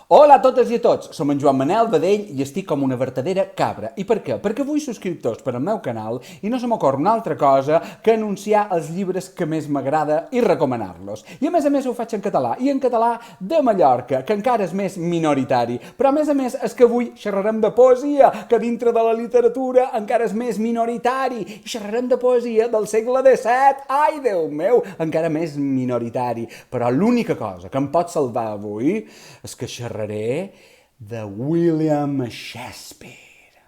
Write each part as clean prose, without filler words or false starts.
Hola a totes i a tots, som en Joan Manel Badell i estic com una vertadera cabra. I per què? Perquè vull subscriptors per al meu canal i no se m'ocorre una altra cosa que anunciar els llibres que més m'agrada i recomanar-los. I a més ho faig en català, i en català de Mallorca, que encara és més minoritari. Però a més és que avui xerrarem de poesia, que dintre de la literatura encara és més minoritari. I xerrarem de poesia del segle XVII, ai Déu meu, encara més minoritari. Però l'única cosa que em pot salvar avui és que xerraré de William Shakespeare.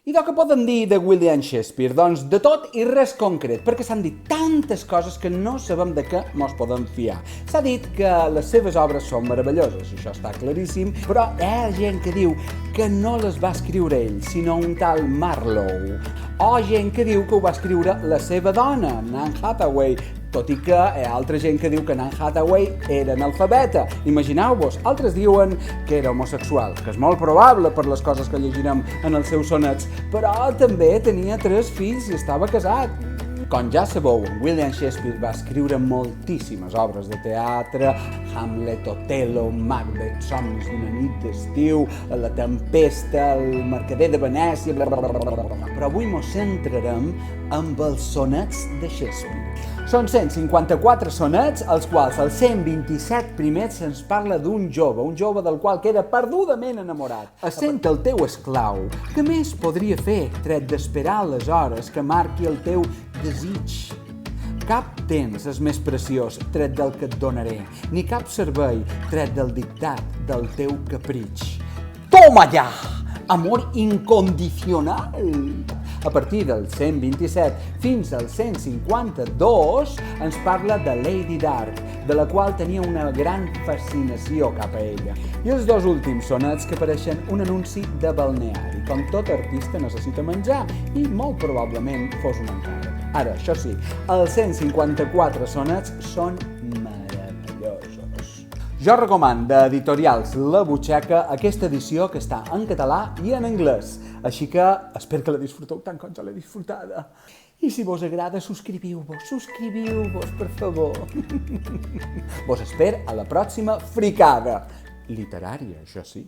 I què podem dir de William Shakespeare? Doncs de tot i res concret, perquè s'han dit tantes coses que no sabem de què mos podem fiar. S'ha dit que les seves obres són meravelloses, això està claríssim, però hi ha gent que diu que no les va escriure ell, sinó un tal Marlowe. O gent que diu que ho va escriure la seva dona, Anne Hathaway, tot i que hi ha altra gent que diu que Anne Hathaway era analfabeta. Imagineu-vos, altres diuen que era homosexual, que és molt probable per les coses que llegirem en els seus sonets, però també tenia 3 fills i estava casat. Com ja sabeu, William Shakespeare va escriure moltíssimes obres de teatre, Hamlet, Otello, Macbeth, Somnis d'una nit d'estiu, La tempesta, El mercader de Venècia, però avui ens centrarem amb els sonets de Shakespeare. Són 154 sonets, als quals als 127 primers se'ns parla d'un jove del qual queda perdudament enamorat. Essent el teu esclau, què més podria fer, tret d'esperar les hores que marqui el teu desig? Cap temps és més preciós, tret del que et donaré, ni cap servei, tret del dictat del teu capritx. Toma ja! Amor incondicional! A partir del 127 fins al 152 ens parla de Lady Dark, de la qual tenia una gran fascinació cap a ella. I els 2 últims sonets que apareixen un anunci de balneari. Com tot artista necessita menjar i molt probablement fos un encàrrec. Ara, això sí, els 154 sonets són meravellosos. Jo recomano d'Editorials La Butxaca aquesta edició que està en català i en anglès. Així que espero que la disfruteu tant com jo l'he disfrutada. I si vos agrada, subscriviu-vos, per favor. Vos espero a la pròxima fricada literària, això sí.